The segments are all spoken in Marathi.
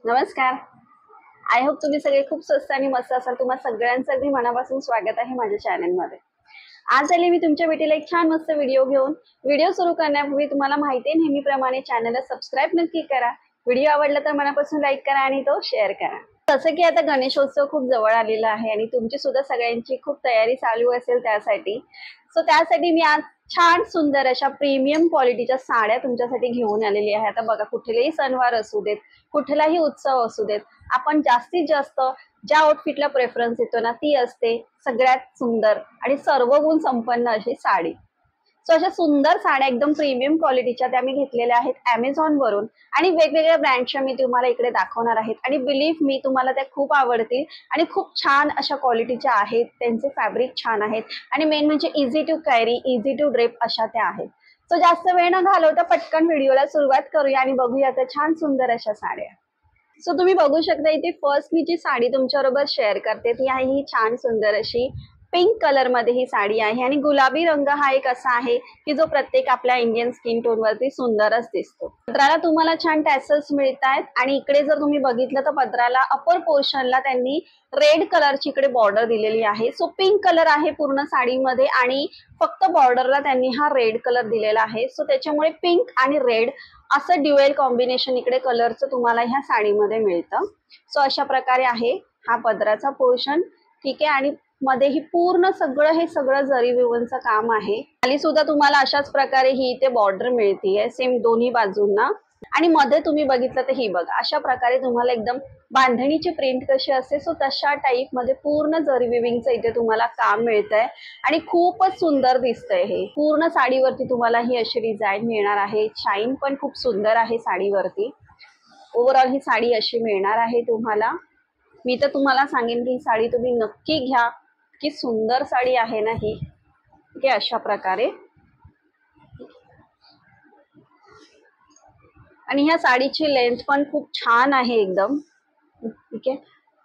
नमस्कार. आय होप तुम्ही सगळे खूप स्वस्त आणि मस्त असाल. तुम्हा सगळ्यांचं अगदी मनापासून स्वागत आहे माझ्या चॅनलमध्ये. आज आले मी तुमच्या भेटीला एक छान मस्त व्हिडिओ घेऊन. व्हिडिओ सुरू करण्यापूर्वी तुम्हाला माहिती आहे नेहमीप्रमाणे चॅनलला सबस्क्राईब नक्की करा. व्हिडिओ आवडला तर मनापासून लाईक करा आणि तो शेअर करा. जसं की आता गणेशोत्सव खूप जवळ आलेला आहे आणि तुमची सुद्धा सगळ्यांची खूप तयारी चालू असेल त्यासाठी. त्यासाठी मी आज छान सुंदर अशा प्रीमियम क्वालिटीच्या साड्या तुमच्यासाठी घेऊन आलेली आहे. आता बघा, कुठलेही सणवार असू देत, कुठलाही उत्सव असू देत, आपण जास्तीत जास्त ज्या आउटफिटला प्रेफरन्स देतो ना ती असते सगळ्यात सुंदर आणि सर्व गुण संपन्न अशी साडी. अशा सुंदर साड्या एकदम प्रीमियम क्वालिटीच्या त्या मी घेतलेल्या आहेत Amazon वरून आणि वेगवेगळ्या ब्रँडच्या मी तुम्हाला इकडे दाखवणार आहेत आणि बिलीव्ह मी तुम्हाला त्या खूप आवडतील आणि खूप छान अशा क्वालिटीच्या आहेत. त्यांचे फॅब्रिक छान आहेत आणि मेन म्हणजे easy to carry, easy to drape अशा त्या आहेत. जास्त वेळ न घालवता पटकन व्हिडिओला सुरुवात करूया आणि बघूया त्या छान सुंदर अशा साड्या. तुम्ही बघू शकता इथे फर्स्ट मी जी साडी तुमच्याबरोबर शेअर करते ती आहे ही छान सुंदर अशी पिंक कलर मध्ये ही साडी आहे आणि गुलाबी रंग हा एक असा आहे की जो प्रत्येक आपल्या इंडियन स्किन टोन वरती सुंदरच दिसतो. पदराला तुम्हाला छान टॅसल्स मिळतात आणि इकडे जर तुम्ही बघितलं तर पदराला अपर पोर्शनला त्यांनी रेड कलरची इकडे बॉर्डर दिलेली आहे. पिंक कलर आहे पूर्ण साडीमध्ये आणि फक्त बॉर्डरला त्यांनी हा रेड कलर दिलेला आहे. त्याच्यामुळे पिंक आणि रेड असं ड्युएल कॉम्बिनेशन इकडे कलरचं तुम्हाला ह्या साडीमध्ये मिळतं. अशा प्रकारे आहे हा पदराचा पोर्शन. ठीक आहे. आणि मध्ये ही पूर्ण हे सगळं जरी विवनचं काम आहे. खाली सुद्धा तुम्हाला अशाच प्रकारे ही इथे बॉर्डर मिळतीये सेम दोन्ही बाजूंना आणि मध्ये तुम्ही बघितलं तर ही बघा अशा प्रकारे तुम्हाला एकदम बांधणीची प्रिंट कशी असते तशा टाईप मध्ये पूर्ण जरी विविंगचं इथे तुम्हाला काम मिळतंय आणि खूपच सुंदर दिसतंय. हे पूर्ण साडीवरती तुम्हाला ही अशी डिझाईन मिळणार आहे. शाईन पण खूप सुंदर आहे साडीवरती. ओव्हरऑल ही साडी अशी मिळणार आहे तुम्हाला. मी तर तुम्हाला सांगेन की ही साडी तुम्ही नक्की घ्या. की सुंदर साडी आहे ना ही. ठीक आहे. अशा प्रकारे आणि ह्या साडीची लेंथ पण खूप छान आहे एकदम. ठीक आहे.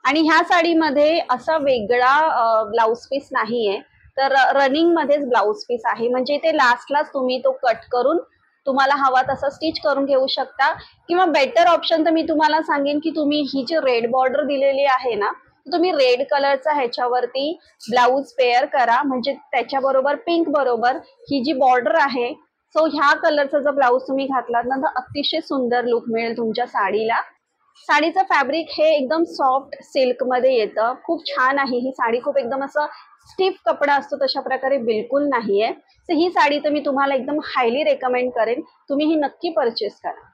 आणि ह्या साडीमध्ये असा वेगळा ब्लाउज पीस नाहीये, तर रनिंग मध्येच ब्लाउज पीस आहे. म्हणजे ते लास्टलाच तुम्ही तो कट करून तुम्हाला हवा तसा स्टिच करून घेऊ शकता किंवा बेटर ऑप्शन तर मी तुम्हाला सांगेन की तुम्ही ही जी रेड बॉर्डर दिलेली आहे ना तुम्ही रेड कलरचा ह्याच्यावरती ब्लाउज पेअर करा. म्हणजे त्याच्याबरोबर पिंक बरोबर ही जी बॉर्डर आहे ह्या कलरचा जर ब्लाउज तुम्ही घातलात ना तर अतिशय सुंदर लुक मिळेल तुमच्या साडीला. साडीचं फॅब्रिक हे एकदम सॉफ्ट सिल्क मध्ये येतं. खूप छान आहे ही साडी. खूप एकदम असं स्टिफ कपडा असतो तशा प्रकारे बिलकुल नाहीये. ही साडी तर मी तुम्हाला एकदम हायली रेकमेंड करेन. तुम्ही ही नक्की परचेस करा.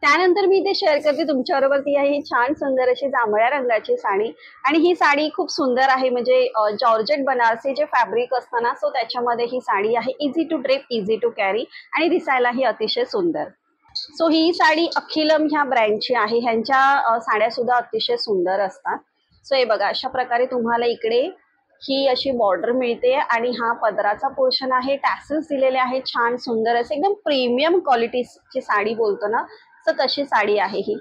त्यानंतर मी इथे शेअर करते तुमच्याबरोबर ती आहे ही छान सुंदर अशी जांभळ्या रंगाची साडी आणि ही साडी खूप सुंदर आहे. म्हणजे जॉर्जेट बनारसी जे फॅब्रिक असतं ना त्याच्यामध्ये ही साडी आहे. Easy to drape, easy to carry आणि दिसायलाही अतिशय सुंदर. ही साडी अखिलम ह्या ब्रँडची आहे. ह्यांच्या साड्या सुद्धा अतिशय सुंदर असतात. हे बघा अशा प्रकारे तुम्हाला इकडे ही अशी बॉर्डर मिळते आणि हा पदराचा पोर्शन आहे. टॅसल्स दिलेले आहे छान सुंदर असे. एकदम प्रीमियम क्वालिटीची साडी बोलतो ना तशी साडी आहे ही.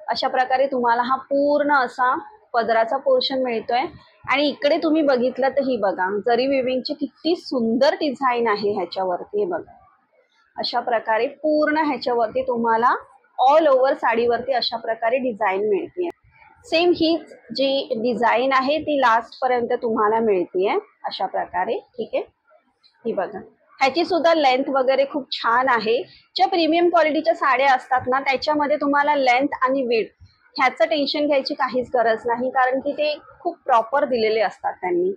अशा प्रकारे तुम्हाला हा पूर्ण असा पदराचा पोर्शन मिळतोय आणि इकडे तुम्ही बघितलं तर ही बघा जरी विविंगची किती सुंदर डिझाईन आहे ह्याच्यावरती. हे बघा अशा प्रकारे पूर्ण ह्याच्यावरती तुम्हाला ऑल ओव्हर साडीवरती अशा प्रकारे डिझाईन मिळते. सेम हीच जी डिझाईन आहे ती लास्ट पर्यंत तुम्हाला मिळतीये अशा प्रकारे. ठीक आहे. ही बघा ह्याची सुद्धा लेंथ वगैरे खूप छान आहे. ज्या प्रीमियम क्वालिटीच्या साड्या असतात ना त्याच्यामध्ये तुम्हाला लेंथ आणि विड्थ ह्याचं टेन्शन घ्यायची काहीच गरज नाही कारण की ते खूप प्रॉपर दिलेले असतात त्यांनी.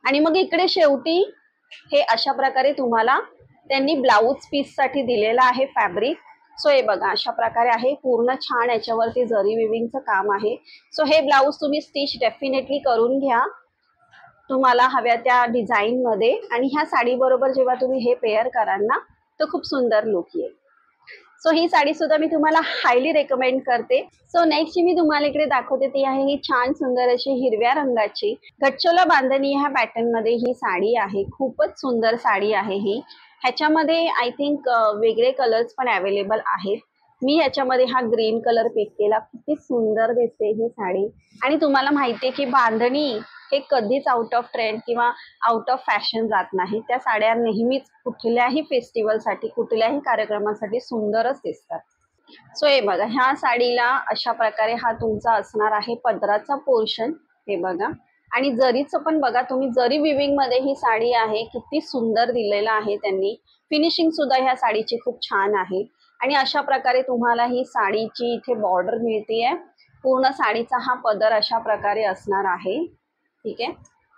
आणि मग इकडे शेवटी हे अशा प्रकारे तुम्हाला त्यांनी ब्लाउज पीस साठी दिलेला आहे फॅब्रिक. हे बघा अशा प्रकारे आहे. पूर्ण छान याच्यावरती जरी विविंगचं काम आहे. हे ब्लाउज तुम्ही स्टिच डेफिनेटली करून घ्या तुम्हाला हव्या त्या डिझाईन मध्ये आणि ह्या साडी बरोबर जेव्हा तुम्ही हे पेअर कराल ना तर खूप सुंदर लुक येईल. ही साडी सुद्धा मी तुम्हाला हायली रेकमेंड करते. नेक्स्ट मी तुम्हाला इकडे दाखवते ती आहे ही छान सुंदर अशी हिरव्या रंगाची गच्चोला बांधणी ह्या पॅटर्न मध्ये ही साडी आहे. खूपच सुंदर साडी आहे ही. ह्याच्यामध्ये आय थिंक वेगळे कलर्स पण अवेलेबल आहेत. मी ह्याच्यामध्ये हा ग्रीन कलर पिक केला. किती सुंदर दिसते ही साडी. आणि तुम्हाला माहितीये की बांधणी हे कधीच आउट ऑफ ट्रेंड किंवा आउट ऑफ फॅशन जात नाही. त्या साड्या नेहमीच कुठल्याही फेस्टिवलसाठी कुठल्याही कार्यक्रमासाठी सुंदरच दिसतात. सो हे बघा, ह्या साडीला अशा प्रकारे हा तुमचा असणार आहे पदराचा पोर्शन. हे बघा, आणि जरीचं पण बघा तुम्ही, जरी विविंग मध्ये ही साडी आहे, किती सुंदर दिलेलं आहे त्यांनी. फिनिशिंग सुद्धा ह्या साडीची खूप छान आहे. आणि अशा प्रकारे तुम्हाला ही साडीची इथे बॉर्डर मिळतीये. पूर्ण साडीचा हा पदर अशा प्रकारे असणार आहे. ठीक आहे,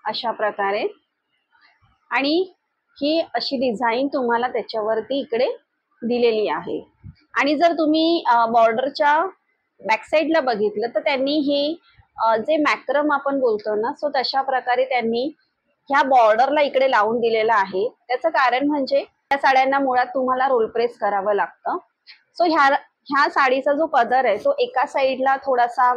अशा प्रकारे. आणि ही अशी डिझाईन तुम्हाला त्याच्यावरती इकडे दिलेली आहे. आणि जर तुम्ही बॉर्डरच्या बॅक साईडला बघितलं तर त्यांनी ही जे मॅक्रम आपण बोलतो ना, सो तशा प्रकारे त्यांनी ह्या बॉर्डरला इकडे लावून दिलेलं आहे. त्याचं कारण म्हणजे त्या साड्यांना मुळात तुम्हाला रोल प्रेस करावं लागतं. सो ह्या साडीचा जो पदर आहे तो एका साईडला थोडासा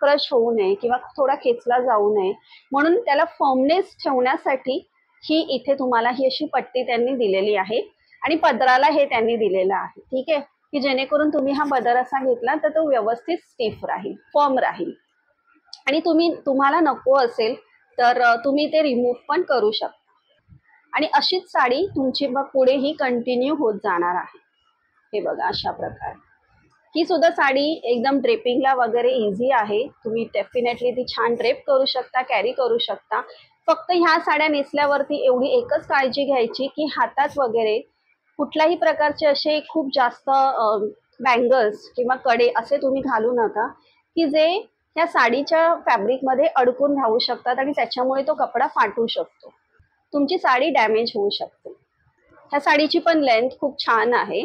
क्रश होऊ नये किंवा थोडा खेचला जाऊ नये, म्हणून त्याला फर्मनेस ठेवण्यासाठी ही इथे तुम्हाला ही अशी पट्टी त्यांनी दिलेली आहे. आणि पदराला हे त्यांनी दिलेलं आहे. ठीक आहे, की जेणेकरून तुम्ही हा पदर असा घेतला तर तो व्यवस्थित स्टिफ राहील, फर्म राहील. आणि तुम्हाला नको असेल तर तुम्ही ते रिमूव्ह पण करू शकता. आणि अशीच साडी तुमची मग पुढेही कंटिन्यू होत जाणार आहे. हे बघा, अशा प्रकारे ही सुद्धा साडी एकदम ड्रेपिंगला वगैरे इझी आहे. तुम्ही डेफिनेटली ती छान ड्रेप करू शकता, कॅरी करू शकता. फक्त ह्या साड्या नेसल्यावरती एवढी एकच काळजी घ्यायची की हातात वगैरे कुठल्याही प्रकारचे असे खूप जास्त बँगल्स किंवा कडे असे तुम्ही घालू नका की जे ह्या साडीच्या फॅब्रिकमध्ये अडकून राहू शकतात आणि त्याच्यामुळे तो कपडा फाटू शकतो, तुमची साडी डॅमेज होऊ शकते. ह्या साडीची पण लेंथ खूप छान आहे.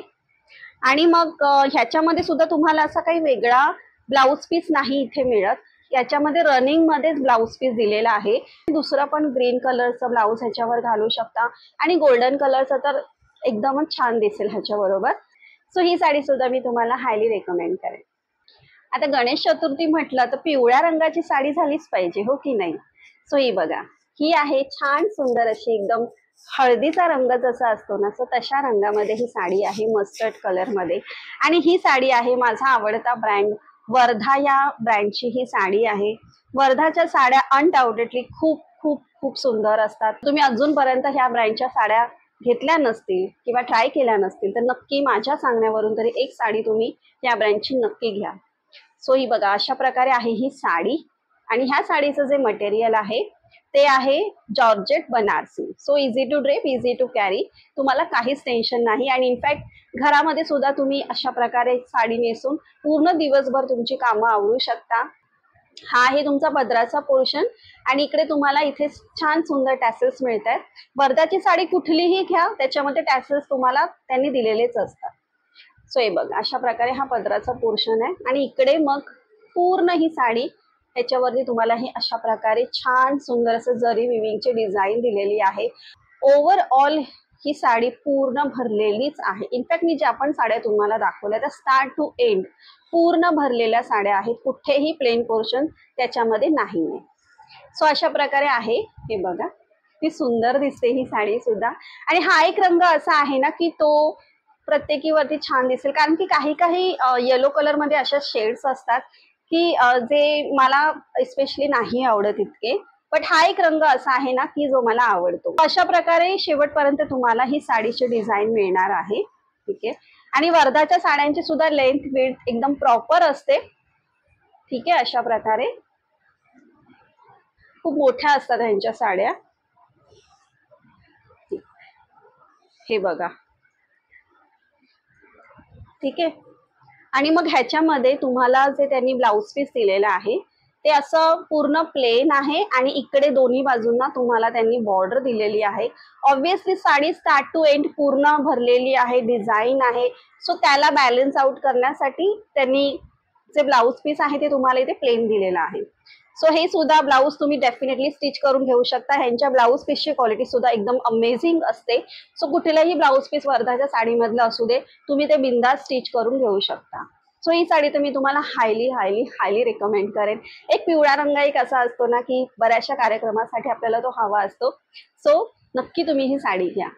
आणि मग ह्याच्यामध्ये सुद्धा तुम्हाला असा काही वेगळा ब्लाऊज पीस नाही इथे मिळत. याच्यामध्ये रनिंग मध्येच ब्लाऊज पीस दिलेला आहे. दुसरा पण ग्रीन कलरचा ब्लाऊज ह्याच्यावर घालू शकता आणि गोल्डन कलरचा तर एकदमच छान दिसेल ह्याच्याबरोबर. सो ही साडी सुद्धा मी तुम्हाला हायली रेकमेंड करेन. आता गणेश चतुर्थी म्हटलं तर पिवळ्या रंगाची साडी झालीच पाहिजे, हो की नाही. सो ही बघा, ही आहे छान सुंदर अशी एकदम हळदीचा रंग जसा असतो ना, सो तशा रंगामध्ये ही साडी आहे, मस्टर्ड कलर मध्ये. आणि ही साडी आहे माझा आवडता ब्रँड वर्धा या ब्रँडची ही साडी आहे. वर्धाच्या साड्या अनडाऊटेडली खूप खूप खूप सुंदर असतात. तुम्ही अजूनपर्यंत ह्या ब्रँडच्या साड्या घेतल्या नसतील किंवा ट्राय केल्या नसतील तर नक्की माझ्या सांगण्यावरून तरी एक साडी तुम्ही या ब्रँडची नक्की घ्या. सो ही बघा, अशा प्रकारे आहे ही साडी. आणि ह्या साडीचं जे मटेरियल आहे ते आहे georgette Banarasi. So easy to drape, easy to carry, तुम्हाला काहीच टेन्शन नाही. आणि इनफॅक्ट घरामध्ये सुद्धा तुम्ही अशा प्रकारे साडी नेसून पूर्ण दिवसभर तुमची कामं आवरू शकता. हा आहे तुमचा पदराचा पोर्शन. आणि इकडे तुम्हाला इथे छान सुंदर टॅसेल्स मिळत आहेत. वर्धाची साडी कुठलीही घ्या, त्याच्यामध्ये टॅसेल्स तुम्हाला त्यांनी दिलेलेच असतात. सो हे बघा, अशा प्रकारे हा पदराचा पोर्शन आहे. आणि इकडे मग पूर्ण ही साडी ह्याच्यावरती तुम्हाला ही अशा प्रकारे छान सुंदर असं जरी विविंगची डिझाईन दिलेली आहे. ओव्हरऑल ही साडी पूर्ण भरलेलीच आहे. इनफॅक्ट मी ज्या पण साड्या तुम्हाला दाखवल्या त्या स्टार्ट टू एंड पूर्ण भरलेल्या साड्या आहेत, कुठेही प्लेन पोर्शन त्याच्यामध्ये नाही आहे. सो अशा प्रकारे आहे. हे बघा, ती सुंदर दिसते ही साडी सुद्धा. आणि हा एक रंग असा आहे ना की तो प्रत्येकीवरती छान दिसेल, कारण की काही काही येलो कलर मध्ये अशा शेड्स असतात की जे मला स्पेशली नाही आवडत इतके. बट हा एक रंग असा आहे ना की जो मला आवडतो. अशा प्रकारे शेवटपर्यंत तुम्हाला ही साडीची डिझाईन मिळणार आहे. ठीक आहे, आणि वर्धाच्या साड्यांची सुद्धा लेंथ विड्थ एकदम प्रॉपर असते. ठीक आहे, अशा प्रकारे खूप मोठ्या असतात ह्यांच्या साड्या. हे बघा, ठीक आहे. आणि मग ह्याच्यामध्ये तुम्हाला जे त्यांनी ब्लाऊज पीस दिलेलं आहे ते असं पूर्ण प्लेन आहे. आणि इकडे दोन्ही बाजूंना तुम्हाला त्यांनी बॉर्डर दिलेली आहे. Obviously sari start to end पूर्ण भरलेली आहे, डिझाईन आहे. सो त्याला बॅलन्स आउट करण्यासाठी त्यांनी जे ब्लाऊज पीस आहे ते तुम्हाला इथे प्लेन दिलेलं आहे. सो हे सुद्धा ब्लाऊज तुम्ही डेफिनेटली स्टिच करून घेऊ शकता. ह्यांच्या ब्लाऊज पीसची क्वालिटी सुद्धा एकदम अमेझिंग असते. सो कुठलाही ब्लाऊज पीस वर्धाच्या साडीमधलं असू दे, तुम्ही ते बिंदास स्टिच करून घेऊ शकता. सो ही साडी तर मी तुम्हाला हायली हायली हायली रेकमेंड करेन. एक पिवळा रंग एक असा असतो ना की बऱ्याचशा कार्यक्रमासाठी आपल्याला तो हवा असतो. सो नक्की तुम्ही ही साडी घ्या.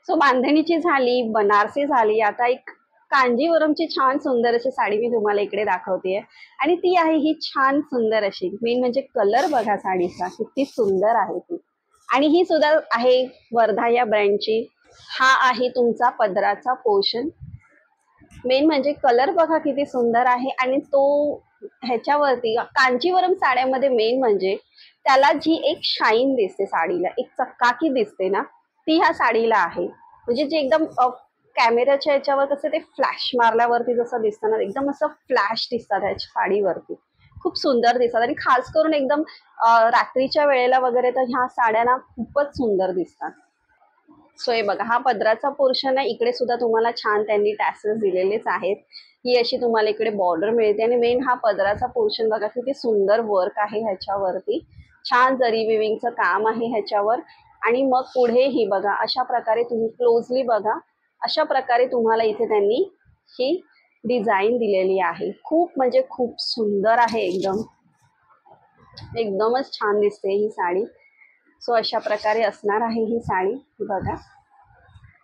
सो बांधणीची झाली, बनारसी झाली, आता एक कांजीवरमची छान सुंदर अशी साडी मी तुम्हाला इकडे दाखवतेय. आणि ती आहे ही छान सुंदर अशी, मेन म्हणजे कलर बघा साडीचा किती सुंदर आहे ती. आणि ही सुद्धा आहे वर्धा या ब्रँडची. हा आहे तुमचा पदराचा पोर्शन. मेन म्हणजे कलर बघा किती सुंदर आहे, आणि तो ह्याच्यावरती कांजीवरम साड्यामध्ये मेन म्हणजे त्याला जी एक शाईन दिसते साडीला, एक चकाकी दिसते ना, ती ह्या साडीला आहे. म्हणजे जे एकदम कॅमेऱ्याच्या याच्यावर कसं ते फ्लॅश मारल्यावरती जसं दिसतं ना, एकदम असं फ्लॅश दिसतात ह्याच्या साडीवरती, खूप सुंदर दिसतात. आणि खास करून एकदम रात्रीच्या वेळेला वगैरे तर ह्या साड्या ना खूपच सुंदर दिसतात. सो हे बघा, हा पदराचा पोर्शन आहे. इकडे सुद्धा तुम्हाला छान त्यांनी टॅसल्स दिलेलेच आहेत. ही अशी तुम्हाला इकडे बॉर्डर मिळते, आणि मेन हा पदराचा पोर्शन बघा किती सुंदर वर्क आहे ह्याच्यावरती, छान जरी विविंगचं काम आहे ह्याच्यावर. आणि मग पुढे ही बघा, अशा प्रकारे तुम्ही क्लोजली बघा, अशा प्रकारे तुम्हाला इथे त्यांनी ही डिझाईन दिलेली आहे. खूप म्हणजे खूप सुंदर आहे, एकदम एकदमच छान दिसते ही साडी. सो अशा प्रकारे असणार आहे ही साडी बघा.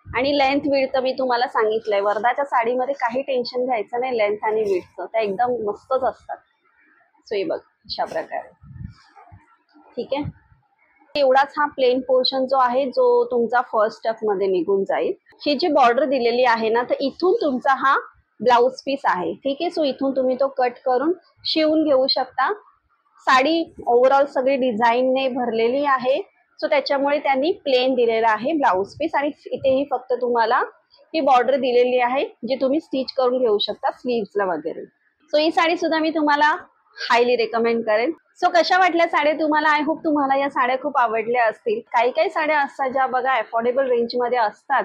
आणि लेंथ विड्थ मी तुम्हाला सांगितलंय, वर्धाच्या साडीमध्ये काही टेन्शन घ्यायचं नाही लेंथ आणि विड्थचं, त्या एकदम मस्तच असतात. सो हे बघ अशा प्रकारे, ठीक आहे. एवढाच हा प्लेन पोर्शन जो आहे, जो तुमचा फर्स्ट स्टेप मध्ये निघून जाईल. ही जी बॉर्डर दिलेली आहे ना, तर इथून तुमचा हा ब्लाउज पीस आहे, ठीक आहे. सो इथून तुम्ही तो कट करून शिवून घेऊ शकता. साडी ओव्हरऑल सगळी डिझाईनने भरलेली आहे, सो त्याच्यामुळे त्यांनी प्लेन दिलेला आहे ब्लाउज पीस, आणि इथेही फक्त तुम्हाला ही बॉर्डर दिलेली आहे, जी तुम्ही स्टिच करून घेऊ शकता स्लीव्सला वगैरे. सो ही साडी सुद्धा मी तुम्हाला हायली रेकमेंड करेन. सो कशा वाटल्या साड्या तुम्हाला? आय होप तुम्हाला या साड्या खूप आवडल्या असतील. काही काही साड्या असतात ज्या बघा अफोर्डेबल रेंजमध्ये असतात,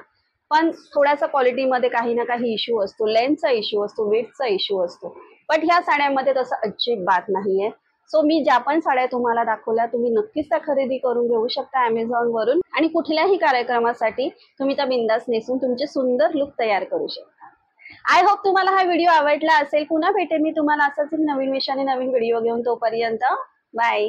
पण थोड्यासा क्वालिटीमध्ये काही ना काही इश्यू असतो, लेंथचा इश्यू असतो, वेटचा इश्यू असतो. बट ह्या साड्यामध्ये तसं अजिबात नाहीये. सो मी ज्या पण साड्या तुम्हाला दाखवल्या, तुम्ही नक्कीच त्या खरेदी करून घेऊ शकता अमेझॉन वरून, आणि कुठल्याही कार्यक्रमासाठी तुम्ही त्या बिंदास नेसून तुमचे सुंदर लुक तयार करू शकता. आय होप तुम्हाला हा व्हिडिओ आवडला असेल. पुन्हा भेटेन मी तुम्हाला असाच एक नवीन विषयाने नवीन व्हिडिओ घेऊन. तोपर्यंत बाय.